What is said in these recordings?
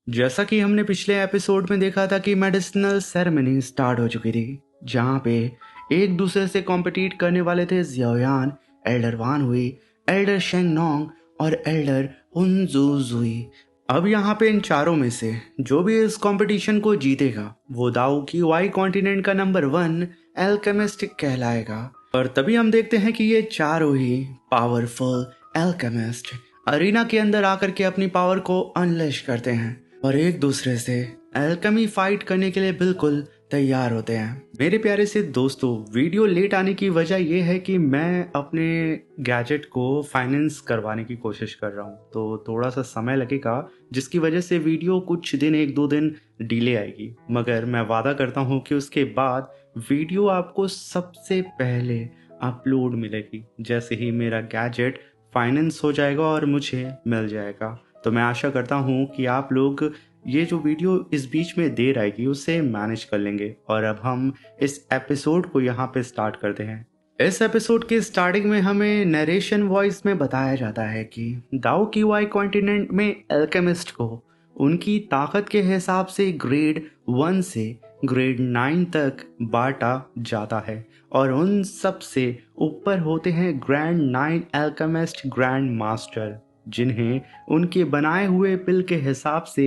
जैसा कि हमने पिछले एपिसोड में देखा था कि मेडिसिनल सेरेमनी स्टार्ट हो चुकी थी, जहाँ पे एक दूसरे से कॉम्पिटिट करने वाले थे जियाओयान, एल्डर वान हुई, एल्डर शेंग नोंग और एल्डर हुनजुजुई। अब यहाँ पे इन चारों में से जो भी इस कंपटीशन को जीतेगा वो दाऊ की वाई कॉन्टिनेंट का नंबर 1 एल्केमिस्ट कहलाएगा। और तभी हम देखते हैं कि ये चारों ही पावरफुल एल्केमिस्ट अरीना के अंदर आकर के अपनी पावर को अनलेश करते हैं और एक दूसरे से एल्केमी फाइट करने के लिए बिल्कुल तैयार होते हैं। मेरे प्यारे से दोस्तों, वीडियो लेट आने की वजह यह है कि मैं अपने गैजेट को फाइनेंस करवाने की कोशिश कर रहा हूँ, तो थोड़ा सा समय लगेगा, जिसकी वजह से वीडियो कुछ दिन, 1-2 दिन डिले आएगी। मगर मैं वादा करता हूँ कि उसके बाद वीडियो आपको सबसे पहले अपलोड मिलेगी, जैसे ही मेरा गैजेट फाइनेंस हो जाएगा और मुझे मिल जाएगा। तो मैं आशा करता हूँ कि आप लोग ये जो वीडियो इस बीच में देर आएगी उसे मैनेज कर लेंगे। और अब हम इस एपिसोड को यहाँ पे स्टार्ट करते हैं। इस एपिसोड के स्टार्टिंग में हमें नरेशन वॉइस में बताया जाता है कि दाओ की वाई कॉन्टिनेंट में एल्केमिस्ट को उनकी ताकत के हिसाब से ग्रेड 1 से ग्रेड 9 तक बांटा जाता है और उन सब से ऊपर होते हैं ग्रैंड 9 एल्केमिस्ट ग्रैंड मास्टर, जिन्हें उनके बनाए हुए पिल के हिसाब से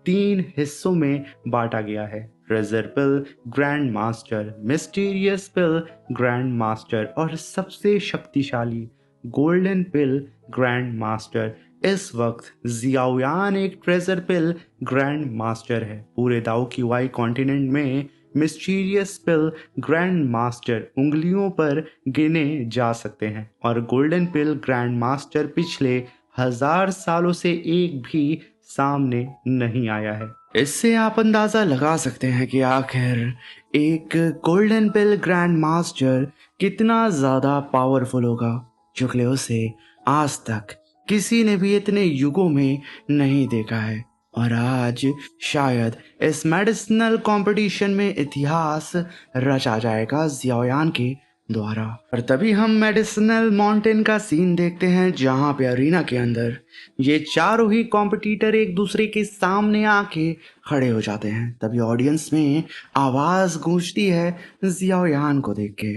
3 हिस्सों में बांटा गया है। ट्रेजर पिल ग्रैंड मास्टर, मिस्टीरियस पिल ग्रैंड मास्टर और सबसे शक्तिशाली गोल्डन पिल ग्रैंड मास्टर। इस वक्त जियाओयान एक ट्रेजर पिल ग्रैंड मास्टर है। पूरे दाओ की वाई कॉन्टिनेंट में मिस्टीरियस पिल ग्रैंड मास्टर उंगलियों पर गिने जा सकते हैं और गोल्डन पिल ग्रैंड मास्टर पिछले 1000 सालों से एक भी सामने नहीं आया है। इससे आप अंदाजा लगा सकते हैं कि आखिर एक गोल्डन पिल ग्रैंड मास्टर कितना ज्यादा पावरफुल होगा, क्योंकि उसे आज तक किसी ने भी इतने युगों में नहीं देखा है। और आज शायद इस मेडिसिनल कंपटीशन में इतिहास रचा जाएगा जियाओयान के द्वारा। और तभी हम मेडिसिनल माउंटेन का सीन देखते हैं, जहां पे अरीना के अंदर ये चारों ही कॉम्पिटिटर एक दूसरे के सामने आके खड़े हो जाते हैं। तभी ऑडियंस में आवाज गूंजती है जियाओयान को देख के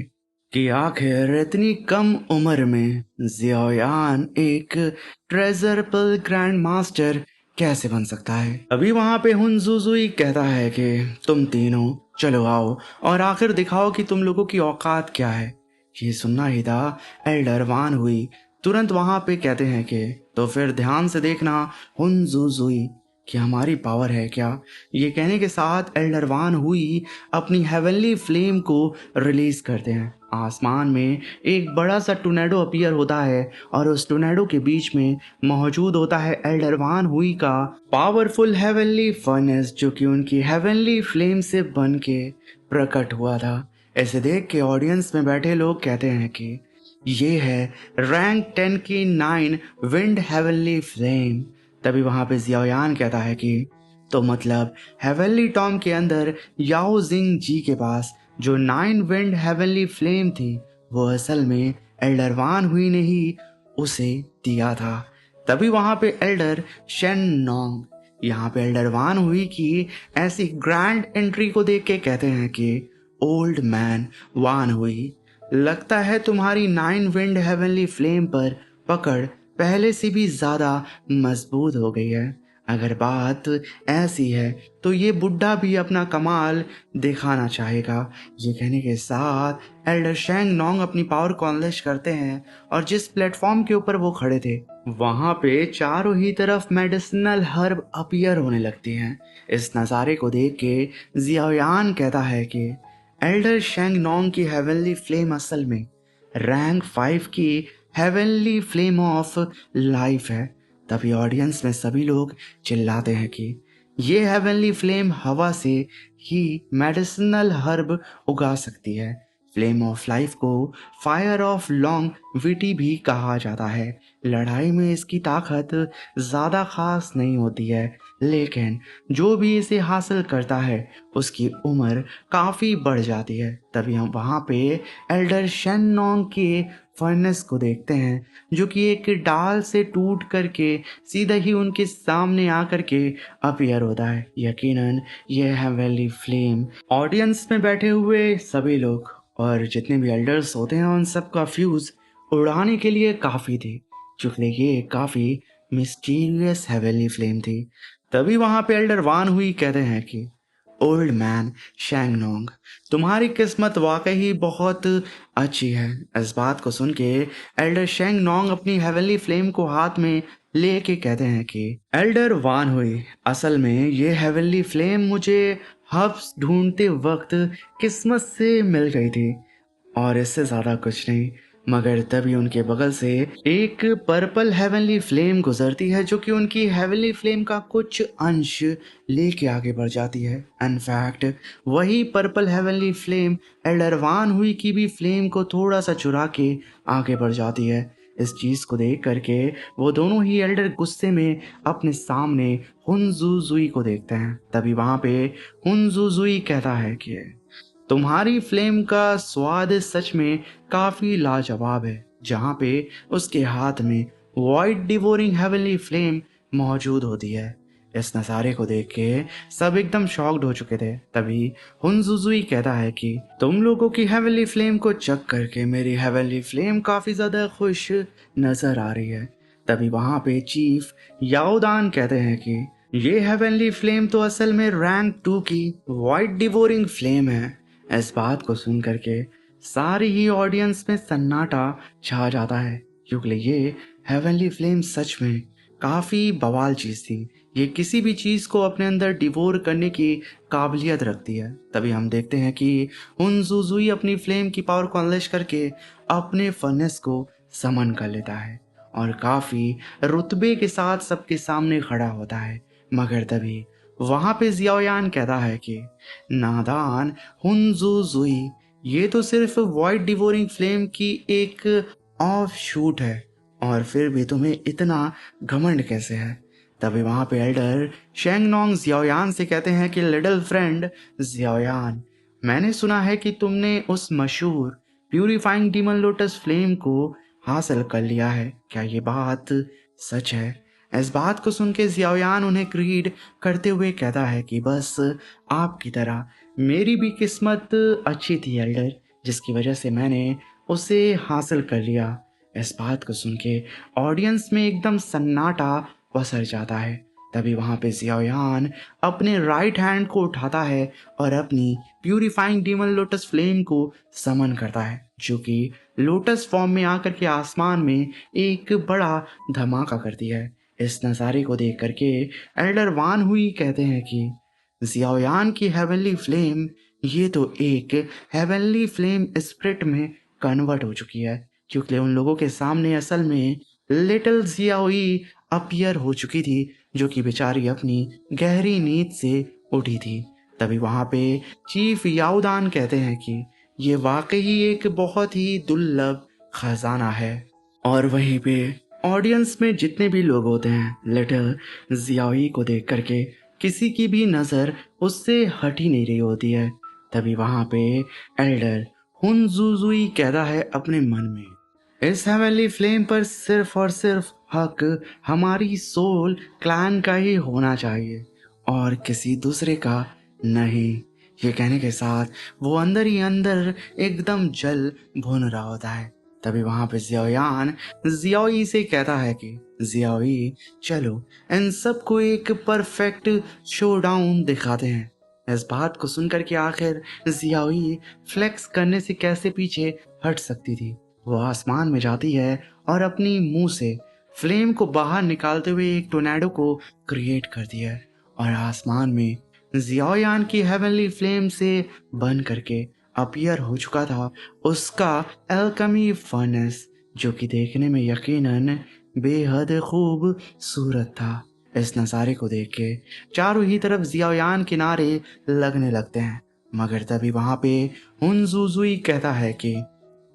कि आखिर इतनी कम उम्र में जियाओयान एक ट्रेजर पिल ग्रैंड मास्टर कैसे बन सकता है। अभी वहां पे हुनजुजुई कहता है कि तुम तीनों चलो आओ और आखिर दिखाओ कि तुम लोगों की औकात क्या है। ये सुनना ही था एल्डर वान हुई तुरंत वहां पे कहते हैं कि तो फिर ध्यान से देखना हुनजुजुई कि हमारी पावर है क्या। ये कहने के साथ एल्डर वान हुई अपनी हेवनली फ्लेम को रिलीज करते हैं। आसमान में एक बड़ा सा टोर्नेडो अपीयर होता है और उस टोर्नेडो के बीच में मौजूद होता है एल्डर वान हुई का पावरफुल हेवनली फर्नेस, जो कि उनकी हेवनली फ्लेम से बन के प्रकट हुआ था। ऐसे देख के ऑडियंस में बैठे लोग कहते हैं कि ये है रैंक 10 की 9 विंड हेवनली फ्लेम। तभी वहां पे जियाओयान कहता है कि तो मतलब हेवनली टॉम के अंदर याओ जिंग जी के पास जो 9 विंड हेवनली फ्लेम थी वो असल में एल्डर वान हुई ने ही उसे दिया था। तभी वहां पे एल्डर शेन नोंग यहाँ पे एल्डर वान हुई की ऐसी ग्रैंड एंट्री को देख के कहते हैं कि ओल्ड मैन वान हुई, लगता है तुम्हारी 9 विंड हेवनली फ्लेम पर पकड़ पहले से भी ज्यादा मजबूत हो गई है। अगर बात ऐसी है तो ये बुढ़ा भी अपना कमाल दिखाना चाहेगा। ये कहने के साथ एल्डर शेंग नोंग अपनी पावर को अनलेश करते हैं और जिस प्लेटफॉर्म के ऊपर वो खड़े थे वहां पे चारों ही तरफ मेडिसिनल हर्ब अपीयर होने लगती हैं। इस नज़ारे को देख के जियाओयान कहता है कि एल्डर शेंग नोंग की हेवनली फ्लेम असल में रैंक 5 की हेवनली फ्लेम ऑफ लाइफ है। तभी ऑडियंस में सभी लोग चिल्लाते हैं कि ये हेवनली फ्लेम हवा से ही मेडिसिनल हर्ब उगा सकती है। फ्लेम ऑफ लाइफ को फायर ऑफ लॉन्गविटी भी कहा जाता है। लड़ाई में इसकी ताकत ज़्यादा खास नहीं होती है, लेकिन जो भी इसे हासिल करता है उसकी उम्र काफ़ी बढ़ जाती है। तभी हम वहाँ पे एल्डर शेननोंग के फर्नेस को देखते हैं, जो कि एक डाल से टूट करके सीधा ही उनके सामने आकर के अपीयर होता है। यकीनन ये हेवनली फ्लेम ऑडियंस में बैठे हुए सभी लोग और जितने भी एल्डर्स होते हैं उन सब का फ्यूज उड़ाने के लिए काफ़ी थी, क्योंकि ये काफ़ी मिस्टीरियस हेवनली फ्लेम थी। तभी वहाँ पे एल्डर वान हुई कहते हैं कि ओल्ड मैन शैंगनोंग, तुम्हारी किस्मत वाकई बहुत अच्छी है। इस बात को सुन के एल्डर शैंगनोंग अपनी हेवनली फ्लेम को हाथ में लेके कहते हैं कि एल्डर वान हुई, असल में ये हेवनली फ्लेम मुझे हब्स ढूंढते वक्त किस्मत से मिल गई थी और इससे ज़्यादा कुछ नहीं। मगर तभी उनके बगल से एक पर्पल हेवनली फ्लेम गुजरती है, जो कि उनकी हेवनली फ्लेम का कुछ अंश लेके आगे बढ़ जाती है। इनफैक्ट वही पर्पल हेवनली फ्लेम एल्डर वान हुई की भी फ्लेम को थोड़ा सा चुरा के आगे बढ़ जाती है। इस चीज़ को देख करके वो दोनों ही एल्डर गुस्से में अपने सामने हुनजुजुई को देखते हैं। तभी वहाँ पे हुनजुजुई कहता है कि तुम्हारी फ्लेम का स्वाद सच में काफी लाजवाब है। जहाँ पे उसके हाथ में वाइट डिवोरिंग हेवनली फ्लेम मौजूद होती है। इस नज़ारे को देख के सब एकदम शॉक्ड हो चुके थे। तभी हुनजुजुई कहता है कि तुम लोगों की हेवनली फ्लेम को चेक करके मेरी हेवनली फ्लेम काफी ज्यादा खुश नजर आ रही है। तभी वहां पे चीफ याओदान कहते हैं कि ये हेवनली फ्लेम तो असल में रैंक 2 की वाइट डिवोरिंग फ्लेम है। इस बात को सुन करके सारी ही ऑडियंस में सन्नाटा छा जाता है, क्योंकि ये हेवनली फ्लेम सच में काफ़ी बवाल चीज़ थी। ये किसी भी चीज़ को अपने अंदर डिवोर करने की काबिलियत रखती है। तभी हम देखते हैं कि हुनजुजुई अपनी फ्लेम की पावर को अनलेश करके अपने फर्नेस को समन कर लेता है और काफ़ी रुतबे के साथ सबके सामने खड़ा होता है। मगर तभी वहाँ पे जियाओयान कहता है कि नादान हुनजुजुई, ये तो सिर्फ वॉइड डिवोरिंग फ्लेम की एक ऑफ शूट है और फिर भी तुम्हें इतना घमंड कैसे है। तभी वहां पे एल्डर शेंगनोंग जियाओयान से कहते हैं कि लिटिल फ्रेंड जियाओयान, मैंने सुना है कि तुमने उस मशहूर प्यूरिफाइंग डीमन लोटस फ्लेम को हासिल कर लिया है। क्या ये बात सच है? इस बात को सुन के जियाओयान उन्हें ग्रीड करते हुए कहता है कि बस आपकी तरह मेरी भी किस्मत अच्छी थी एल्डर, जिसकी वजह से मैंने उसे हासिल कर लिया। इस बात को सुन के ऑडियंस में एकदम सन्नाटा पसर जाता है। तभी वहाँ पे जियाओयान अपने राइट हैंड को उठाता है और अपनी प्यूरिफाइंग डीमन लोटस फ्लेम को समन करता है, जो कि लोटस फॉर्म में आकर के आसमान में एक बड़ा धमाका करती है। इस नज़ारे को देख करके एल्डर वान हुई कहते हैं कि जियाओयान की हेवनली फ्लेम ये तो एक हेवनली फ्लेम स्प्रिट में कन्वर्ट हो चुकी है, क्योंकि उन लोगों के सामने असल में लिटिल जियाओई अपीयर हो चुकी थी, जो कि बेचारी अपनी गहरी नींद से उठी थी। तभी वहाँ पे चीफ याओदान कहते हैं कि ये वाकई एक बहुत ही दुर्लभ खजाना है। और वहीं पे ऑडियंस में जितने भी लोग होते हैं लिटिल जियाओई को देख करके किसी की भी नज़र उससे हट ही नहीं रही होती है। तभी वहाँ पे एल्डर हुनजुजुई कहता है अपने मन में, इस हेवनली फ्लेम पर सिर्फ और सिर्फ हक हमारी सोल क्लैन का ही होना चाहिए और किसी दूसरे का नहीं। ये कहने के साथ वो अंदर ही अंदर एकदम जल भुन रहा होता है। तभी वहां पे जियाओयान जियाओई से कहता है कि जियाओई, चलो इन सबको एक परफेक्ट शोडाउन दिखाते हैं। इस बात को सुनकर के आखिर जियाओई फ्लेक्स करने से कैसे पीछे हट सकती थी। वो आसमान में जाती है और अपनी मुंह से फ्लेम को बाहर निकालते हुए एक टोर्नेडो को क्रिएट करती है और आसमान में जियाओयान की हेवनली फ्लेम से बन करके अपीयर हो चुका था उसका एल्केमी फर्नेस, जो कि देखने में यकीनन बेहद खूबसूरत था। इस नज़ारे को देख के चारों ही तरफ जियाओयान के नारे लगने लगते हैं, मगर तभी वहां पे हुनजुजुई कहता है कि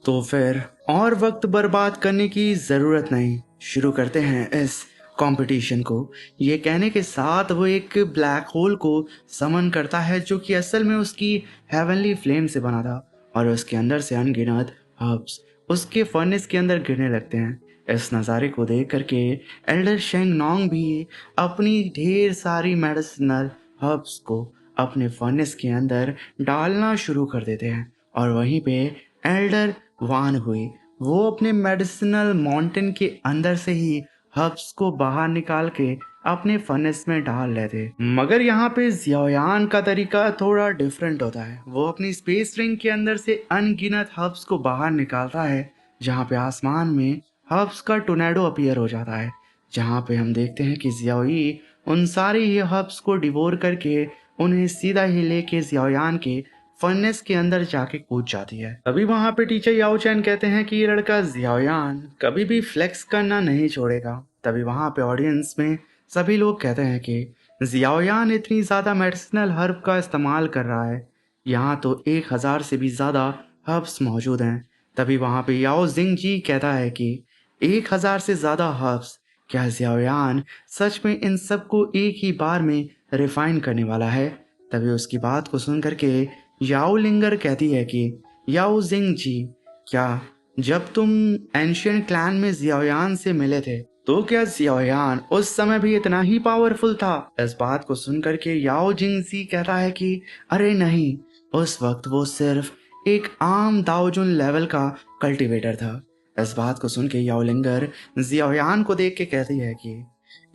तो फिर और वक्त बर्बाद करने की जरूरत नहीं, शुरू करते हैं इस कंपटीशन को। ये कहने के साथ वो एक ब्लैक होल को समन करता है जो कि असल में उसकी हेवनली फ्लेम से बना था, और उसके अंदर से अनगिनत हर्ब्स उसके फर्नेस के अंदर गिरने लगते हैं। इस नज़ारे को देख करके एल्डर शेंग नोंग भी अपनी ढेर सारी मेडिसिनल हर्ब्स को अपने फर्नेस के अंदर डालना शुरू कर देते हैं, और वहीं पे एल्डर वान हुई वो अपने मेडिसिनल माउंटेन के अंदर से ही हर्ब्स को बाहर निकाल के अपने फर्नेस में डाल लेते। मगर यहाँ पे जियायान का तरीका थोड़ा डिफरेंट होता है। वो अपनी स्पेस रिंग के अंदर से अनगिनत हर्ब्स को बाहर निकालता है, जहाँ पे आसमान में हर्ब्स का टोर्नेडो अपीयर हो जाता है, जहाँ पे हम देखते हैं कि जियाई उन सारे ही हर्ब्स को डिवोर करके उन्हें सीधा ही लेके जियायान के फर्नेस के अंदर जाके कूद जाती है। तभी वहां पे टीचर याओ चैन कहते हैं कि ये लड़का जियायान कभी भी फ्लेक्स करना नहीं छोड़ेगा। तभी वहां पे ऑडियंस में सभी लोग कहते हैं कि जियायान इतनी ज्यादा मेडिसिनल हर्ब का इस्तेमाल कर रहा है, यहाँ तो 1000 से भी ज्यादा हर्ब्स मौजूद हैं। तभी वहां पे याओ जिंग जी कहता है कि 1000 से ज्यादा हर्ब्स, क्या जियायान सच में इन सबको एक ही बार में रिफाइन करने वाला है? तभी उसकी बात को सुन करके याओ लिंगर कहती है कि याओ जिंग जी, क्या जब तुम एंशियंट क्लैन में जियायान से मिले थे तो क्या जियायान उस समय भी इतना ही पावरफुल था? इस बात को सुन करके याओ जिंग जी कहता है कि अरे नहीं, उस वक्त वो सिर्फ एक आम दाओजुन लेवल का कल्टीवेटर था। इस बात को सुन के याओ लिंगर जियायान को देख के कहती है कि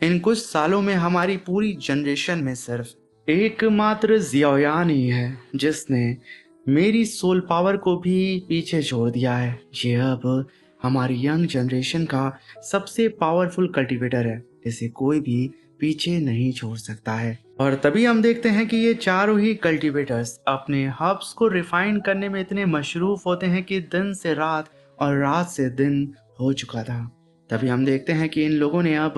इन कुछ सालों में हमारी पूरी जनरेशन में सिर्फ एकमात्र जियायान ही है जिसने मेरी सोल पावर को भी पीछे छोड़ दिया है। ये अब हमारी यंग जनरेशन का सबसे पावरफुल कल्टीवेटर है, इसे कोई भी पीछे नहीं छोड़ सकता है। और तभी हम देखते हैं कि ये चारों ही कल्टीवेटर्स अपने हर्ब्स को रिफाइन करने में इतने मशरूफ होते हैं कि दिन से रात और रात से दिन हो चुका था। तभी हम देखते हैं कि इन लोगों ने अब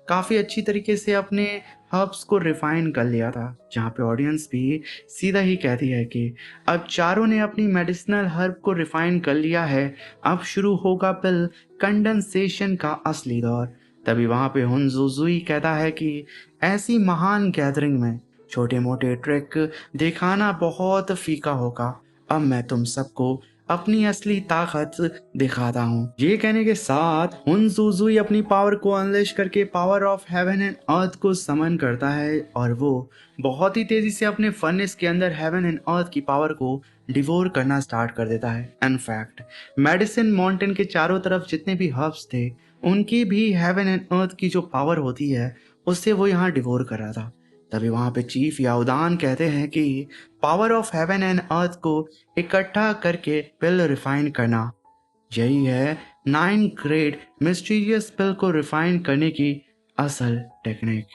काफ़ी अच्छी तरीके से अपने हर्ब्स को रिफाइन कर लिया था, जहाँ पे ऑडियंस भी सीधा ही कहती है कि अब चारों ने अपनी मेडिसिनल हर्ब को रिफाइन कर लिया है, अब शुरू होगा फिर कंडेंसेशन का असली दौर। तभी वहाँ पे हुनजुजुई कहता है कि ऐसी महान गैदरिंग में छोटे मोटे ट्रिक दिखाना बहुत फीका होगा, अब मैं तुम सबको अपनी असली ताकत दिखाता हूँ। ये कहने के साथ हुनजुजुई अपनी पावर को अनलेश करके power of heaven and earth को समन करता है, और वो बहुत ही तेजी से अपने फर्नेस के अंदर हेवन एंड अर्थ की पावर को डिवोर करना स्टार्ट कर देता है। इनफैक्ट मेडिसिन माउंटेन के चारों तरफ जितने भी हर्ब्स थे उनकी भी हेवन एंड अर्थ की जो पावर होती है उससे वो यहाँ डिवोर कर रहा था। तभी वहां पे चीफ याओदान कहते हैं कि power of heaven and earth को इकट्ठा करके पिल रिफाइन करना, यही है 9 ग्रेड मिस्टीरियस पिल को रिफाइन करने की असल टेक्निक।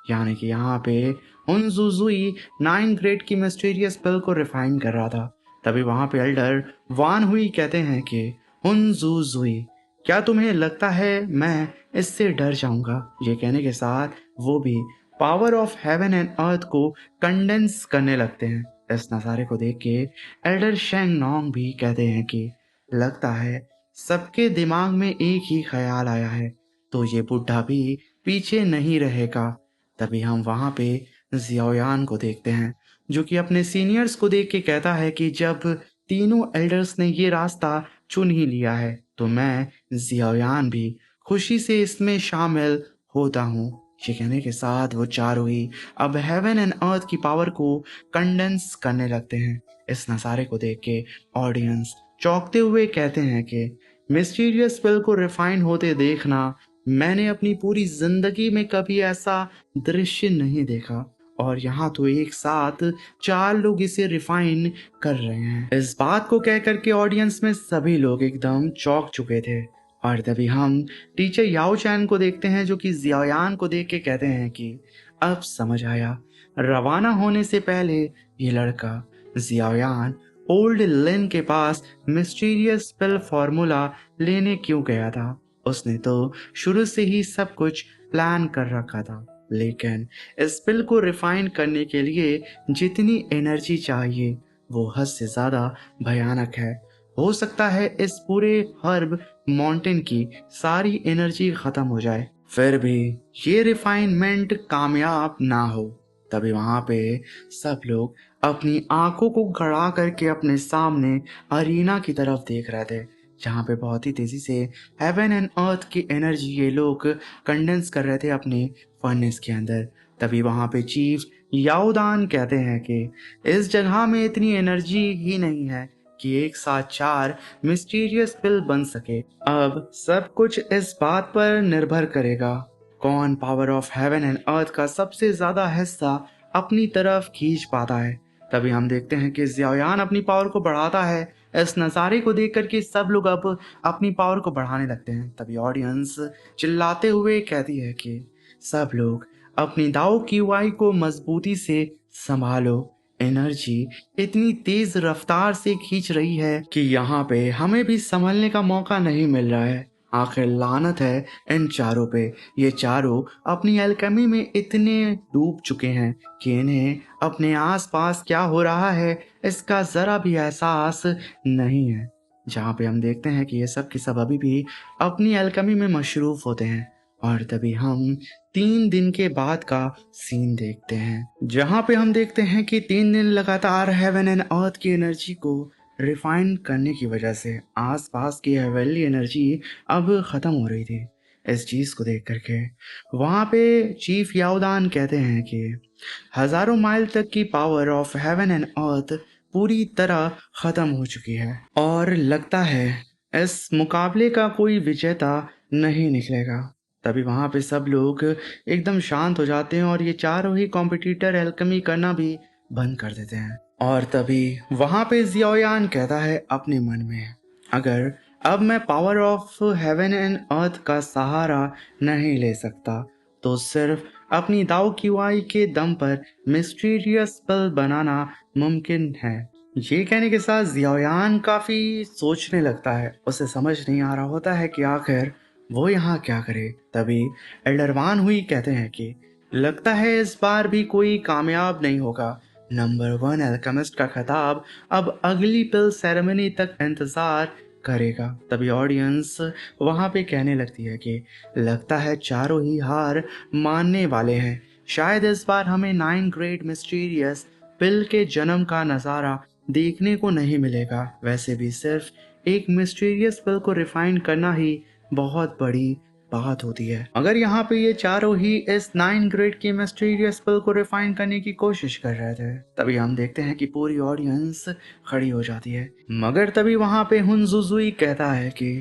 यानी कि यहाँ पे हुनजुजुई 9 ग्रेड की मिस्टीरियस पिल को रिफाइन कर रहा था। तभी वहां पे एल्डर वान हुई कहते हैं कि हुनजुजुई, क्या तुम्हें लगता है मैं इससे डर जाऊंगा? ये कहने के साथ वो भी power of heaven and earth को कंडेंस करने लगते हैं। इस नज़ारे को देख के एल्डर शेंग नोंग भी कहते हैं कि लगता है सबके दिमाग में एक ही ख्याल आया है, तो ये बुढ़ा भी पीछे नहीं रहेगा। तभी हम वहाँ पे जियायान को देखते हैं जो कि अपने सीनियर्स को देख के कहता है कि जब तीनों एल्डर्स ने ये रास्ता चुन ही लिया है तो मैं जियायान भी खुशी से इसमें शामिल होता हूँ। ये कहने के साथ वो चारों ही अब हेवन एंड अर्थ की पावर को कंडेंस करने लगते हैं। इस नज़ारे को देख के ऑडियंस चौंकते हुए कहते हैं कि मिस्टीरियस पिल को रिफाइन होते देखना, मैंने अपनी पूरी जिंदगी में कभी ऐसा दृश्य नहीं देखा, और यहाँ तो एक साथ 4 लोग इसे रिफाइन कर रहे हैं। इस बात को कह करके ऑडियंस में सभी लोग एकदम चौंक चुके थे। और तभी हम टीचर याओ चैन को देखते हैं जो कि जियायान को देख के कहते हैं कि अब समझ आया, रवाना होने से पहले ये लड़का जियायान ओल्ड लिन के पास मिस्टीरियस पिल फॉर्मूला लेने क्यों गया था। उसने तो शुरू से ही सब कुछ प्लान कर रखा था, लेकिन इस पिल को रिफाइन करने के लिए जितनी एनर्जी चाहिए वो हद से ज़्यादा भयानक है। हो सकता है इस पूरे हर्ब माउंटेन की सारी एनर्जी ख़त्म हो जाए, फिर भी ये रिफाइनमेंट कामयाब ना हो। तभी वहाँ पे सब लोग अपनी आंखों को गड़ा करके अपने सामने अरीना की तरफ देख रहे थे, जहाँ पे बहुत ही तेजी से हेवन एंड अर्थ की एनर्जी ये लोग कंडेंस कर रहे थे अपने फर्नेस के अंदर। तभी वहाँ पे चीफ याओदान कहते हैं कि इस जगह में इतनी एनर्जी ही नहीं है कि एक साथ 4 मिस्टीरियस पिल बन सके। अब सब कुछ इस बात पर निर्भर करेगा कौन power of heaven and earth का सबसे ज्यादा हिस्सा अपनी तरफ खींच पाता है। तभी हम देखते हैं कि जियायान अपनी पावर को बढ़ाता है। इस नज़ारे को देख करके सब लोग अब अपनी पावर को बढ़ाने लगते हैं। तभी ऑडियंस चिल्लाते हुए कहती है कि सब लोग अपनी दाव की वाई को मजबूती से संभालो, एनर्जी इतनी तेज रफ्तार से खींच रही है कि यहाँ पे हमें भी संभलने का मौका नहीं मिल रहा है। आखिर लानत है इन चारों पे। ये चारों अपनी एल्केमी में इतने डूब चुके हैं कि इन्हें अपने आसपास क्या हो रहा है इसका जरा भी एहसास नहीं है। जहाँ पे हम देखते हैं कि ये सब के सब अभी भी अपनी एल्केमी में मशरूफ होते हैं। और तभी हम 3 दिन के बाद का सीन देखते हैं, जहाँ पे हम देखते हैं कि 3 दिन लगातार हेवन एंड अर्थ की एनर्जी को रिफाइन करने की वजह से आसपास की हेवनली एनर्जी अब खत्म हो रही थी। इस चीज को देख करके वहां पे चीफ याओदान कहते हैं कि हजारों माइल तक की power of heaven and earth पूरी तरह खत्म हो चुकी है और लगता है इस मुकाबले का कोई विजेता नहीं निकलेगा। तभी वहां पे सब लोग एकदम शांत हो जाते हैं और ये चारों ही कॉम्पिटिटर एल्केमी करना भी बंद कर देते हैं। और तभी वहां पे जियायान कहता है अपने मन में, अगर अब मैं power of heaven and earth का सहारा नहीं ले सकता तो सिर्फ अपनी दाव की वाई के दम पर मिस्टीरियस स्पेल बनाना मुमकिन है। ये कहने के साथ जियायान काफी सोचने लगता है। उसे समझ नहीं आ रहा होता है कि आखिर वो यहाँ क्या करे। तभी एल्डरवान हुई कहते हैं कि लगता है इस बार भी कोई कामयाब नहीं होगा। नंबर 1 अल्केमिस्ट का खिताब अब अगली पिल सेरेमनी तक इंतजार करेगा। तभी ऑडियंस वहां पे कहने लगती है कि लगता है चारों ही हार मानने वाले हैं। शायद इस बार हमें 9 ग्रेट मिस्टीरियस पिल के जन्म का नज़ारा देखने को नहीं मिलेगा। वैसे भी सिर्फ एक मिस्टीरियस पिल को रिफाइन करना ही बहुत बड़ी बात होती है। अगर यहाँ पे ये चारों ही इस 9 ग्रेड की मिस्टीरियस पिल को रिफाइन करने की कोशिश कर रहे थे, तभी हम देखते हैं कि पूरी ऑडियंस खड़ी हो जाती है। मगर तभी वहां पे हुनजुजुई कहता है कि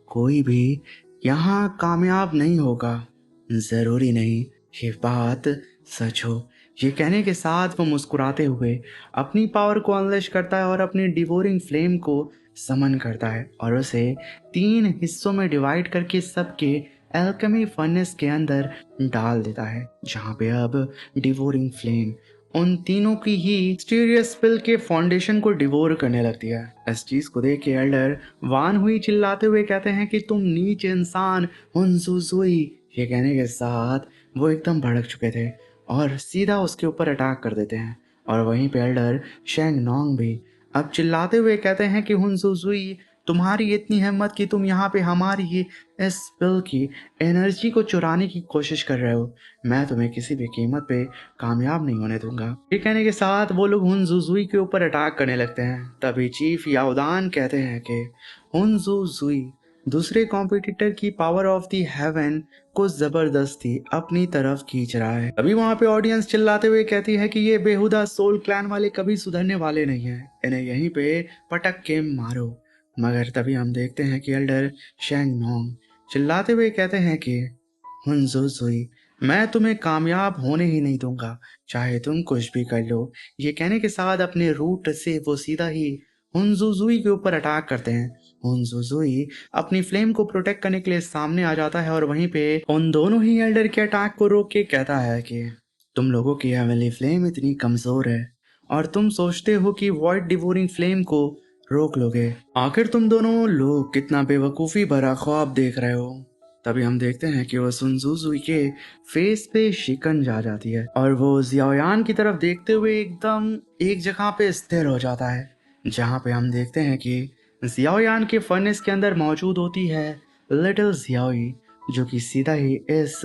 कोई भी यहाँ कामयाब नहीं होगा, जरूरी नहीं ये बात सच हो। ये कहने के साथ वो मुस्कुराते हुए अपनी पावर को अनलेश करता है और अपनी डिवोरिंग फ्लेम को समन करता है और उसे 3 हिस्सों में डिवाइड करके सबके एल्केमी फर्नेस के अंदर डाल देता है, जहाँ पे अब डिवोरिंग फ्लेम उन तीनों की ही स्टीरियस पिल के फाउंडेशन को डिवोर करने लगती है। इस चीज को देख के एल्डर वान हुई चिल्लाते हुए कहते हैं कि तुम नीच इंसान हुनजुजुई। ये कहने के साथ वो एकदम भड़क चुके थे और सीधा उसके ऊपर अटैक कर देते हैं। और वहीं पे एल्डर शेंग नोंग भी अब चिल्लाते हुए कहते हैं कि हुनजुजुई, तुम्हारी इतनी हिम्मत कि तुम यहाँ पे हमारी ही इस पिल की एनर्जी को चुराने की कोशिश कर रहे हो। मैं तुम्हें किसी भी कीमत पे कामयाब नहीं होने दूंगा। ये कहने के साथ वो लोग हुनजुजुई के ऊपर अटैक करने लगते हैं। तभी चीफ याओदान कहते हैं कि हुनजुजुई दूसरे कॉम्पिटिटर की पावर ऑफ द हेवन को जबरदस्ती अपनी तरफ खींच रहा है। अभी वहां पे ऑडियंस चिल्लाते हुए कहती है कि ये बेहुदा सोल क्लैन वाले कभी सुधरने वाले नहीं हैं, इन्हें यहीं पे पटक के मारो। मगर तभी हम देखते हैं कि एल्डर शेंग नोंग चिल्लाते हुए कहते हैं कि हुनजुजुई, मैं तुम्हें कामयाब होने ही नहीं दूंगा, चाहे तुम कुछ भी कर लो। ये कहने के साथ अपने रूट से वो सीधा ही हुनजुजुई के ऊपर अटैक करते हैं। हुनजुजुई अपनी फ्लेम को प्रोटेक्ट करने के लिए सामने आ जाता है और वहीं पे उन दोनों ही एल्डर के अटैक को रोक के कहता है कि तुम लोगों की हेवनली फ्लेम इतनी कमजोर है और तुम सोचते हो कि वॉइड डिवोरिंग फ्लेम को रोक लोगे। आखिर तुम दोनों लोग कितना बेवकूफ़ी भरा ख्वाब देख रहे हो। तभी हम देखते हैं कि वो सुनजुजुई के फेस पे शिकन जा जाती है और वो जियाओयान की तरफ देखते हुए एकदम एक जगह पे स्थिर हो जाता है, जहाँ पे हम देखते हैं कि जियाओयान के फर्नेस के अंदर मौजूद होती है लिटिल जियाओई, जो कि सीधा ही इस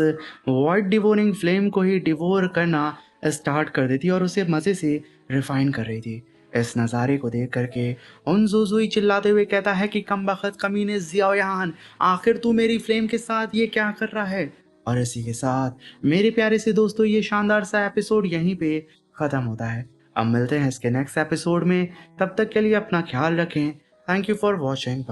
वाइट डिवोरिंग फ्लेम को ही डिवोर करना स्टार्ट कर देती और उसे मज़े से रिफाइन कर रही थी। इस नज़ारे को देख करके उन जुजुई चिल्लाते हुए कहता है कि कमबख्त कमीने जियाओयान, आखिर तू मेरी फ्लेम के साथ ये क्या कर रहा है। और इसी के साथ मेरे प्यारे से दोस्तों ये शानदार सा एपिसोड यहीं पे ख़त्म होता है। अब मिलते हैं इसके नेक्स्ट एपिसोड में, तब तक के लिए अपना ख्याल रखें। Thank you for watching.